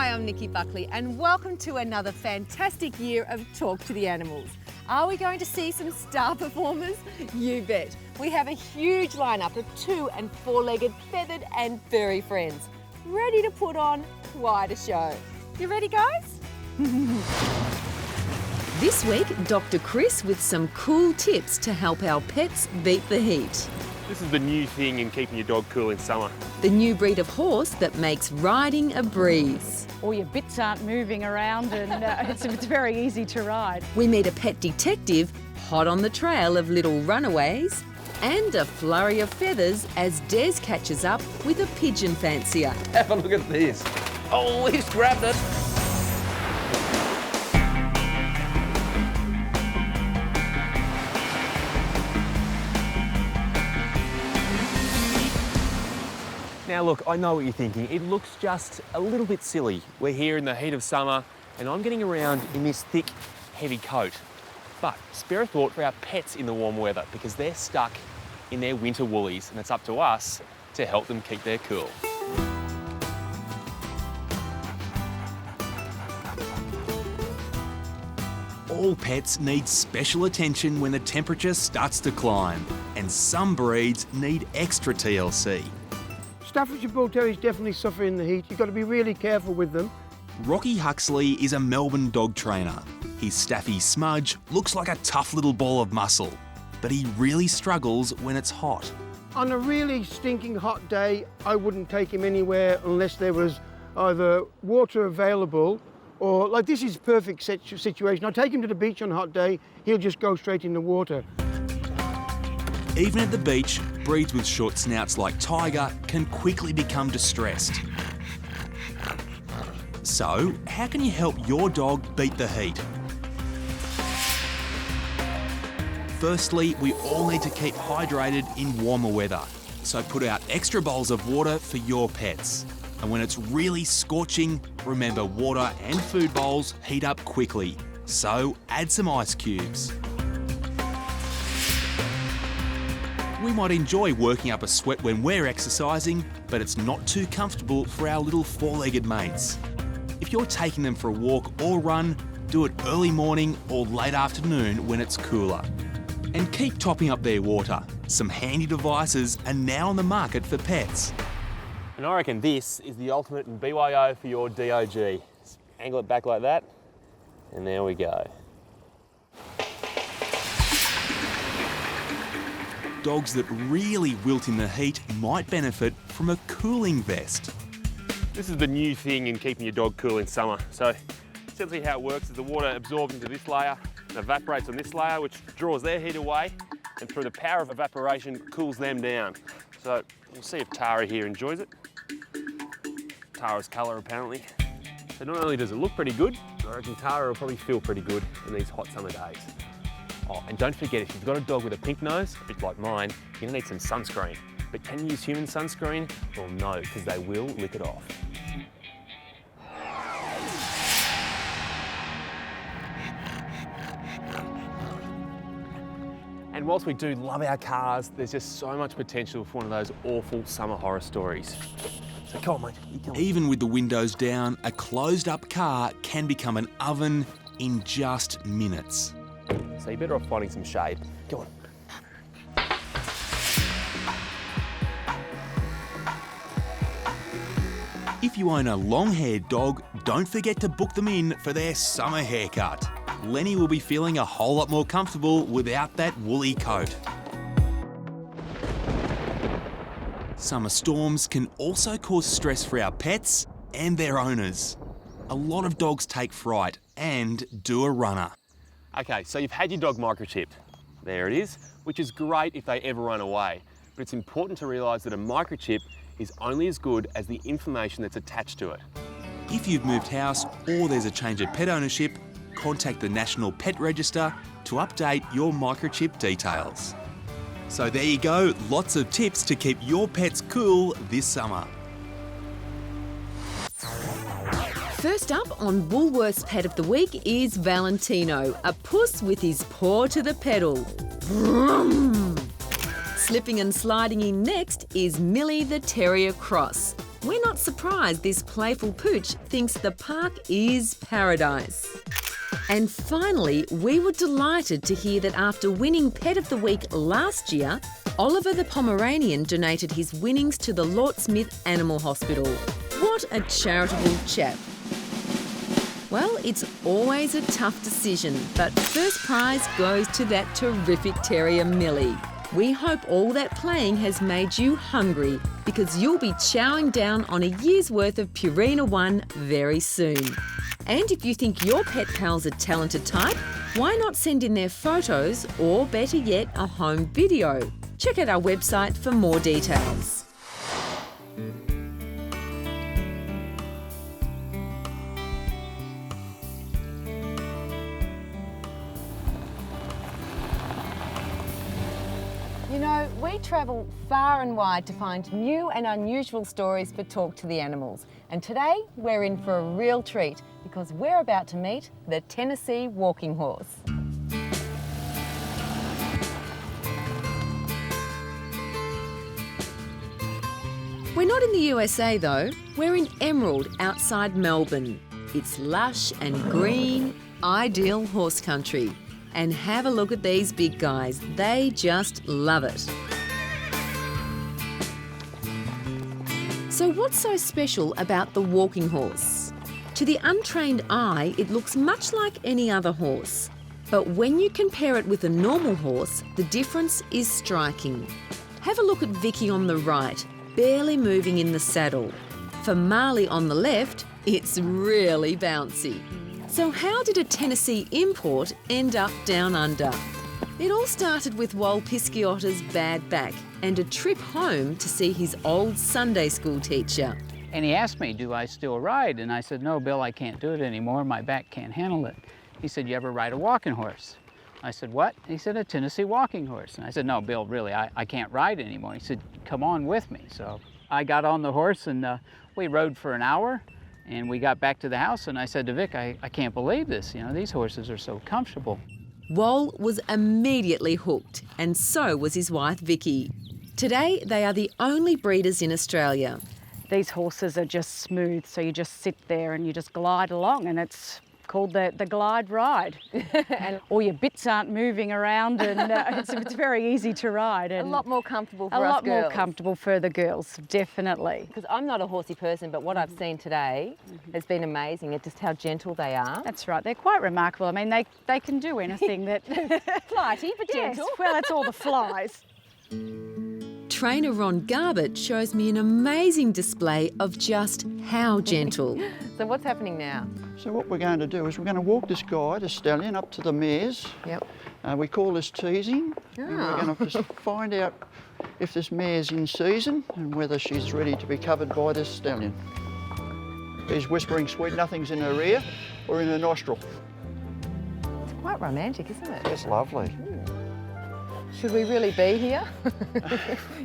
Hi, I'm Nikki Buckley and welcome to another fantastic year of Talk to the Animals. Are we going to see some star performers? You bet. We have a huge lineup of 2- and 4-legged feathered and furry friends, ready to put on quite a show. You ready, guys? This week, Dr. Chris with some cool tips to help our pets beat the heat. This is the new thing in keeping your dog cool in summer. The new breed of horse that makes riding a breeze. All your bits aren't moving around and it's very easy to ride. We meet a pet detective hot on the trail of little runaways and a flurry of feathers as Des catches up with a pigeon fancier. Have a look at this. Oh, he's grabbed it. Now look, I know what you're thinking. It looks just a little bit silly. We're here in the heat of summer and I'm getting around in this thick, heavy coat. But spare a thought for our pets in the warm weather because they're stuck in their winter woolies and it's up to us to help them keep their cool. All pets need special attention when the temperature starts to climb, and some breeds need extra TLC. Staffordshire Bull Terriers definitely suffer in the heat. You've got to be really careful with them. Rocky Huxley is a Melbourne dog trainer. His Staffy Smudge looks like a tough little ball of muscle, but he really struggles when it's hot. On a really stinking hot day, I wouldn't take him anywhere unless there was either water available or, like this is perfect situation. I take him to the beach on a hot day, he'll just go straight in the water. Even at the beach, breeds with short snouts like Tiger can quickly become distressed. So, how can you help your dog beat the heat? Firstly, we all need to keep hydrated in warmer weather. So put out extra bowls of water for your pets. And when it's really scorching, remember water and food bowls heat up quickly. So add some ice cubes. We might enjoy working up a sweat when we're exercising, but it's not too comfortable for our little 4-legged mates. If you're taking them for a walk or run, do it early morning or late afternoon when it's cooler. And keep topping up their water. Some handy devices are now on the market for pets. And I reckon this is the ultimate in BYO for your DOG. Just angle it back like that, and there we go. Dogs that really wilt in the heat might benefit from a cooling vest. This is the new thing in keeping your dog cool in summer. So essentially how it works is the water absorbs into this layer and evaporates on this layer, which draws their heat away, and through the power of evaporation, cools them down. So we'll see if Tara here enjoys it. Tara's colour apparently. So not only does it look pretty good, I reckon Tara will probably feel pretty good in these hot summer days. Oh, and don't forget, if you've got a dog with a pink nose, a bit like mine, you're gonna need some sunscreen. But can you use human sunscreen? Well, no, because they will lick it off. And whilst we do love our cars, there's just so much potential for one of those awful summer horror stories. So come on, mate. Even with the windows down, a closed-up car can become an oven in just minutes. So you're better off finding some shade. Come on. If you own a long-haired dog, don't forget to book them in for their summer haircut. Lenny will be feeling a whole lot more comfortable without that woolly coat. Summer storms can also cause stress for our pets and their owners. A lot of dogs take fright and do a runner. Okay, so you've had your dog microchipped. There it is, which is great if they ever run away. But it's important to realise that a microchip is only as good as the information that's attached to it. If you've moved house or there's a change of pet ownership, contact the National Pet Register to update your microchip details. So there you go, lots of tips to keep your pets cool this summer. First up on Woolworths Pet of the Week is Valentino, a puss with his paw to the pedal. Vroom. Slipping and sliding in next is Millie the Terrier Cross. we're not surprised this playful pooch thinks the park is paradise. And finally, we were delighted to hear that after winning Pet of the Week last year, Oliver the Pomeranian donated his winnings to the Lort Smith Animal Hospital. What a charitable chap. Well, it's always a tough decision, but first prize goes to that terrific terrier Millie. We hope all that playing has made you hungry, because you'll be chowing down on a year's worth of Purina One very soon. And if you think your pet pal's a talented type, why not send in their photos or, better yet, a home video? Check out our website for more details. You know, we travel far and wide to find new and unusual stories for Talk to the Animals. And today, we're in for a real treat because we're about to meet the Tennessee walking horse. We're not in the USA though, we're in Emerald outside Melbourne. It's lush and green, ideal horse country. And have a look at these big guys, they just love it. So what's so special about the walking horse? To the untrained eye, it looks much like any other horse. But when you compare it with a normal horse, the difference is striking. Have a look at Vicky on the right, barely moving in the saddle. For Marley on the left, it's really bouncy. So how did a Tennessee import end up down under? It all started with Wal Pisciotto's bad back and a trip home to see his old Sunday school teacher. And he asked me, do I still ride? And I said, no, Bill, I can't do it anymore. My back can't handle it. He said, you ever ride a walking horse? I said, what? He said, a Tennessee walking horse. And I said, no, Bill, really, I can't ride anymore. He said, come on with me. So I got on the horse and we rode for an hour. And we got back to the house and I said to Vic, I can't believe this. You know, these horses are so comfortable. Wal was immediately hooked, and so was his wife Vicky. Today, they are the only breeders in Australia. These horses are just smooth, so you just sit there and you just glide along, and it's called the glide ride. And all your bits aren't moving around, and it's very easy to ride. And a lot more comfortable for us girls. A lot more girls. comfortable for the girls, definitely. Because I'm not a horsey person, but what I've seen today has been amazing. It's just how gentle they are. That's right, they're quite remarkable. I mean, they can do anything that... Flighty, but yes, gentle. well, it's all the flies. Trainer Ron Garbett shows me an amazing display of just how gentle. So what's happening now? So what we're going to do is we're going to walk this guy, the stallion, up to the mares. Yep. We call this teasing. And we're going to just find out if this mare's in season and whether she's ready to be covered by this stallion. He's whispering sweet nothings in her ear or in her nostril. It's quite romantic, isn't it? It's lovely. Should we really be here?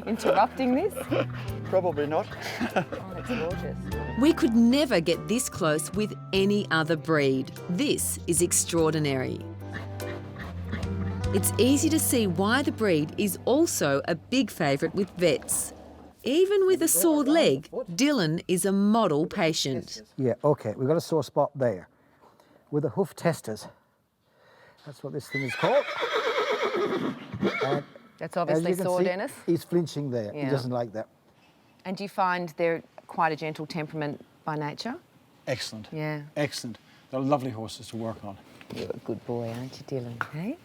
Interrupting this? Probably not. Oh, that's gorgeous. We could never get this close with any other breed. This is extraordinary. It's easy to see why the breed is also a big favourite with vets. Even with a sore leg, Dylan is a model patient. Yeah, okay, we've got a sore spot there. With the hoof testers. That's what this thing is called. And that's obviously sore, see, Dennis. He's flinching there. Yeah. He doesn't like that. And do you find they're quite a gentle temperament by nature? Excellent. Yeah. Excellent. They're lovely horses to work on. You're a good boy, aren't you, Dylan? Hey?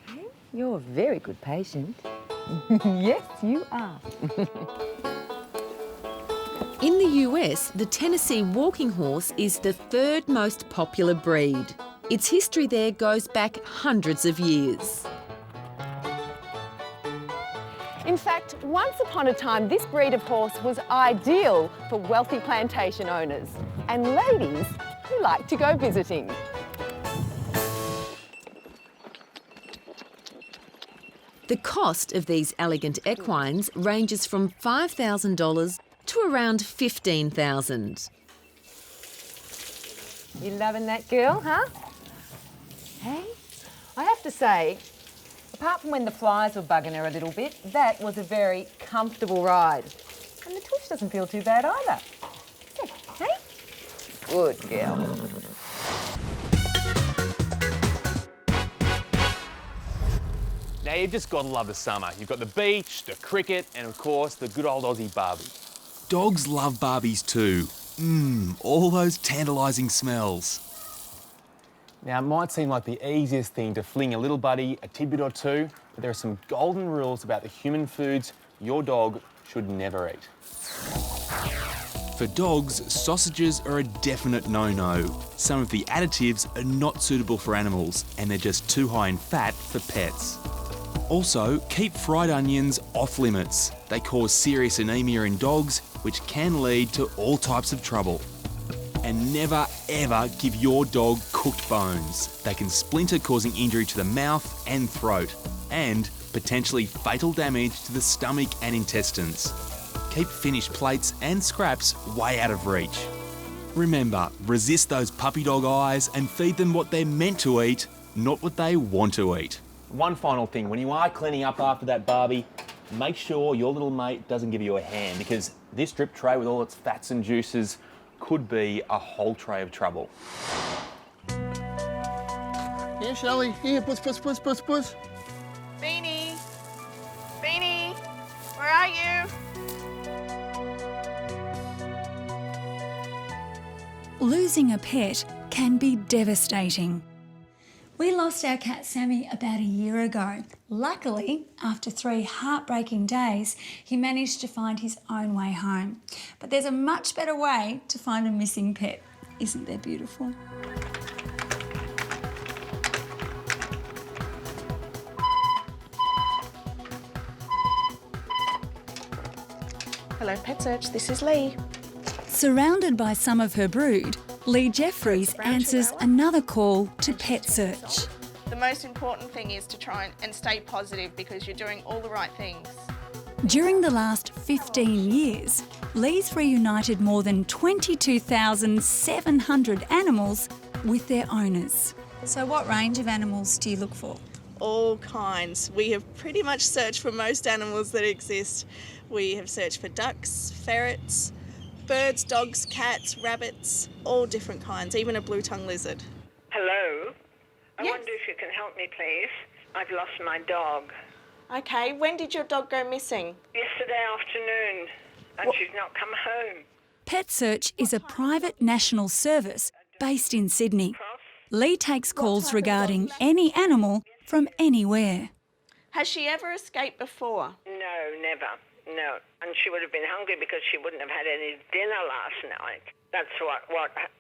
Hey? You're a very good patient. Yes, you are. In the US, the Tennessee walking horse is the third most popular breed. Its history there goes back hundreds of years. In fact, once upon a time, this breed of horse was ideal for wealthy plantation owners and ladies who like to go visiting. The cost of these elegant equines ranges from $5,000 to around $15,000. You loving that girl, huh? Hey? I have to say, apart from when the flies were bugging her a little bit, that was a very comfortable ride. And the tush doesn't feel too bad either. Hey? Good girl. Now you've just got to love the summer. You've got the beach, the cricket, and of course the good old Aussie barbie. Dogs love barbies too. All those tantalising smells. Now it might seem like the easiest thing to fling a little buddy a tidbit or two, but there are some golden rules about the human foods your dog should never eat. For dogs, sausages are a definite no-no. Some of the additives are not suitable for animals and they're just too high in fat for pets. Also, keep fried onions off limits. They cause serious anemia in dogs, which can lead to all types of trouble. And never ever give your dog cooked bones. They can splinter, causing injury to the mouth and throat, and potentially fatal damage to the stomach and intestines. Keep finished plates and scraps way out of reach. Remember, resist those puppy dog eyes and feed them what they're meant to eat, not what they want to eat. One final thing, when you are cleaning up after that barbie, make sure your little mate doesn't give you a hand, because this drip tray with all its fats and juices could be a whole tray of trouble. Here, Shelley. Here, puss. Beanie! Beanie! Where are you? Losing a pet can be devastating. We lost our cat Sammy about a year ago. Luckily, after 3 heartbreaking days, he managed to find his own way home. But there's a much better way to find a missing pet. Isn't that beautiful? Hello, Pet Search. This is Lee. Surrounded by some of her brood, Lee Jeffries answers another call to Pet Search. The most important thing is to try and stay positive, because you're doing all the right things. During the last 15 years, Lee's reunited more than 22,700 animals with their owners. So what range of animals do you look for? All kinds. We have pretty much searched for most animals that exist. We have searched for ducks, ferrets, birds, dogs, cats, rabbits, all different kinds, even a blue-tongued lizard. Hello. I wonder if you can help me, please. I've lost my dog. Okay, when did your dog go missing? Yesterday afternoon, and she's not come home. Pet Search is a private national service based in Sydney. Lee takes calls regarding any animal from anywhere. Has she ever escaped before? No, never. No. And she would have been hungry because she wouldn't have had any dinner last night. That's what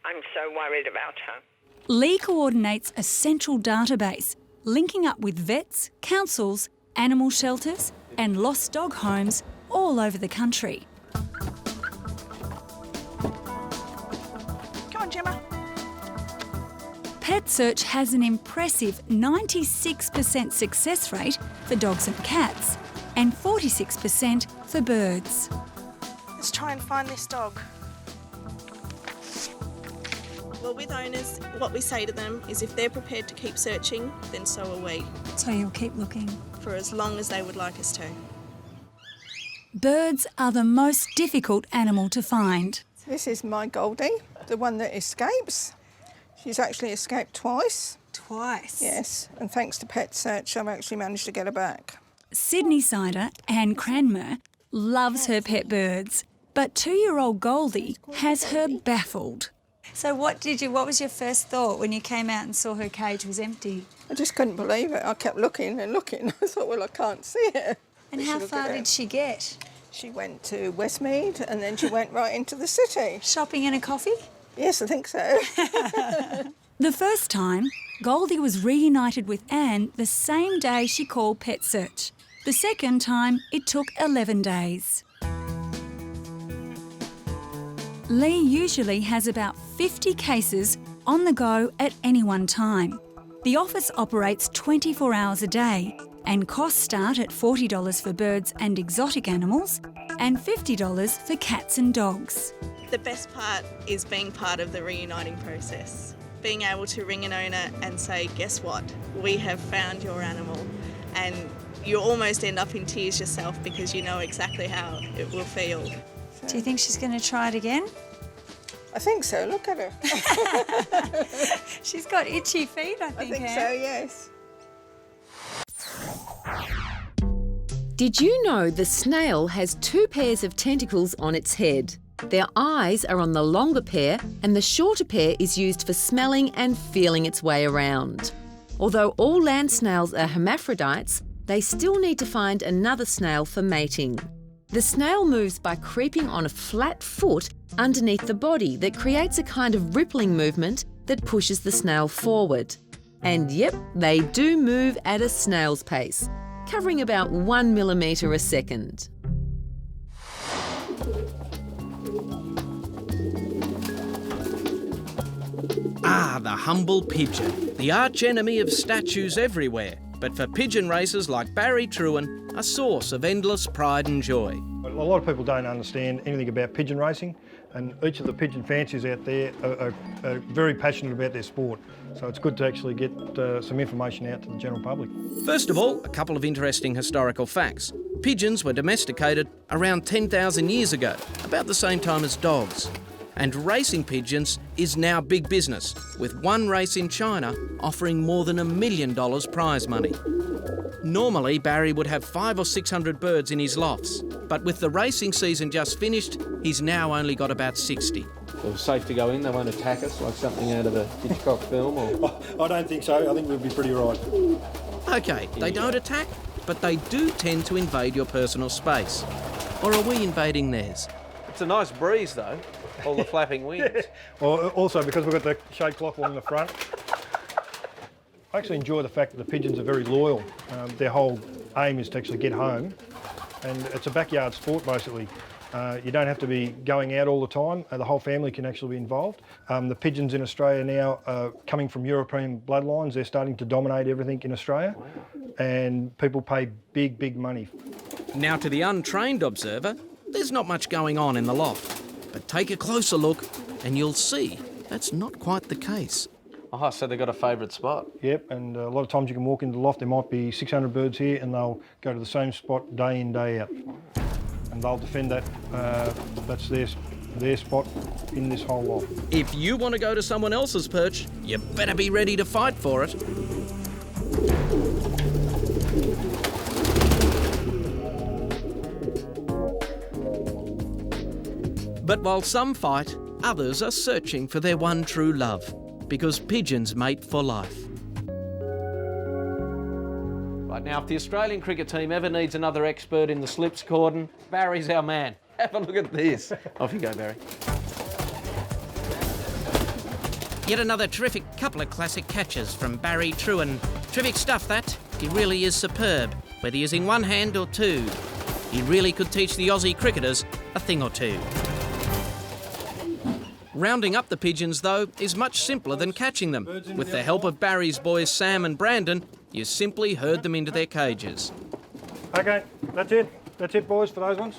I'm so worried about her. Lee coordinates a central database linking up with vets, councils, animal shelters and lost dog homes all over the country. Come on, Gemma. Pet Search has an impressive 96% success rate for dogs and cats and 46% for birds. Let's try and find this dog. Well, with owners, what we say to them is if they're prepared to keep searching, then so are we. So you'll keep looking? For as long as they would like us to. Birds are the most difficult animal to find. This is my Goldie, the one that escapes. She's actually escaped twice. Twice? Yes, and thanks to Pet Search, I've actually managed to get her back. Sydney-sider Anne Cranmer loves her pet birds, but 2-year-old Goldie has her baffled. So what was your first thought when you came out and saw her cage was empty? I just couldn't believe it. I kept looking and looking. I thought, well, I can't see it. And how far did she get? She went to Westmead and then she went right into the city. Shopping and a coffee? Yes, I think so. The first time, Goldie was reunited with Anne the same day she called Pet Search. The second time, it took 11 days. Lee usually has about 50 cases on the go at any one time. The office operates 24 hours a day and costs start at $40 for birds and exotic animals and $50 for cats and dogs. The best part is being part of the reuniting process. Being able to ring an owner and say, guess what, we have found your animal. And you almost end up in tears yourself because you know exactly how it will feel. Do you think she's going to try it again? I think so. Look at her. She's got itchy feet, I think. I think so, yes. Did you know the snail has 2 pairs of tentacles on its head? Their eyes are on the longer pair and the shorter pair is used for smelling and feeling its way around. Although all land snails are hermaphrodites, they still need to find another snail for mating. The snail moves by creeping on a flat foot underneath the body that creates a kind of rippling movement that pushes the snail forward. And yep, they do move at a snail's pace, covering about 1 millimetre a second. Ah, the humble pigeon, the arch-enemy of statues everywhere, but for pigeon racers like Barry Trewin, a source of endless pride and joy. A lot of people don't understand anything about pigeon racing, and each of the pigeon fanciers out there are very passionate about their sport. So it's good to actually get some information out to the general public. First of all, a couple of interesting historical facts. Pigeons were domesticated around 10,000 years ago, about the same time as dogs. And racing pigeons is now big business, with one race in China offering more than $1 million prize money. Normally, Barry would have 500 or 600 birds in his lofts, but with the racing season just finished, he's now only got about 60. It was safe to go in, they won't attack us like something out of a Hitchcock film? Or... I don't think so, I think we'll be pretty right. OK, they don't attack, but they do tend to invade your personal space. Or are we invading theirs? It's a nice breeze though, all the flapping wings. Yeah. Well, also because we've got the shade clock along the front. I actually enjoy the fact that the pigeons are very loyal. Their whole aim is to actually get home, and it's a backyard sport basically. You don't have to be going out all the time. The whole family can actually be involved. The pigeons in Australia now are coming from European bloodlines. They're starting to dominate everything in Australia, and people pay big, big money. Now, to the untrained observer, there's not much going on in the loft. But take a closer look and you'll see that's not quite the case. Oh, so they've got a favourite spot? Yep, and a lot of times you can walk into the loft, there might be 600 birds here, and they'll go to the same spot day in, day out. And they'll defend that, that's their spot in this whole loft. If you want to go to someone else's perch, you better be ready to fight for it. But while some fight, others are searching for their one true love, because pigeons mate for life. Right, now if the Australian cricket team ever needs another expert in the slips cordon, Barry's our man. Have a look at this. Off you go, Barry. Yet another terrific couple of classic catches from Barry Trewin. Terrific stuff that. He really is superb, whether using one hand or two. He really could teach the Aussie cricketers a thing or two. Rounding up the pigeons, though, is much simpler than catching them. With the help of Barry's boys Sam and Brandon, you simply herd them into their cages. OK, that's it. That's it, boys, for those ones.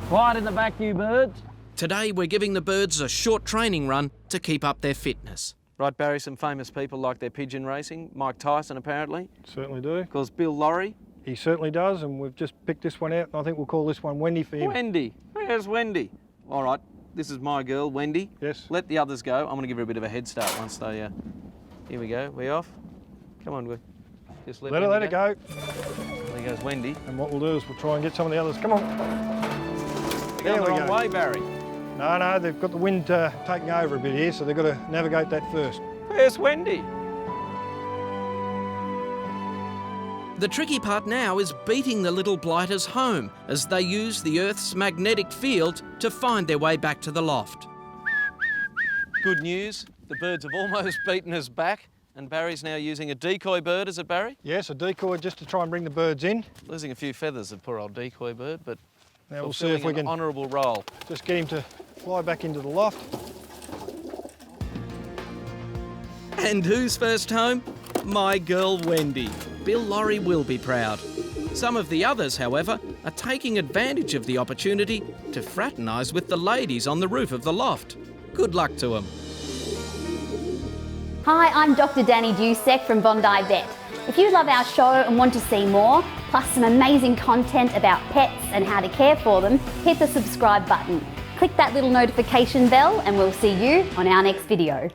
Quiet in the back, you birds. Today, we're giving the birds a short training run to keep up their fitness. Right, Barry, some famous people like their pigeon racing. Mike Tyson, apparently. Certainly do. Of course, Bill Lorry. He certainly does, and we've just picked this one out, and I think we'll call this one Wendy for him. Wendy. Where's Wendy? All right. This is my girl, Wendy. Yes. Let the others go. I'm going to give her a bit of a head start once they... Here we go. We off? Come on, we. Just let her go. There goes Wendy. And what we'll do is we'll try and get some of the others. Come on. They're going the wrong way, Barry. No, they've got the wind taking over a bit here, so they've got to navigate that first. Where's Wendy? The tricky part now is beating the little blighters home as they use the Earth's magnetic field to find their way back to the loft. Good news, the birds have almost beaten us back, and Barry's now using a decoy bird, is it, Barry? Yes, a decoy just to try and bring the birds in. Losing a few feathers, the poor old decoy bird, but now we'll see if we can honourable role. Just get him to fly back into the loft. And who's first home? My girl Wendy. Bill Lorry will be proud. Some of the others, however, are taking advantage of the opportunity to fraternise with the ladies on the roof of the loft. Good luck to them. Hi, I'm Dr. Danny Dusek from Bondi Vet. If you love our show and want to see more, plus some amazing content about pets and how to care for them, hit the subscribe button. Click that little notification bell and we'll see you on our next video.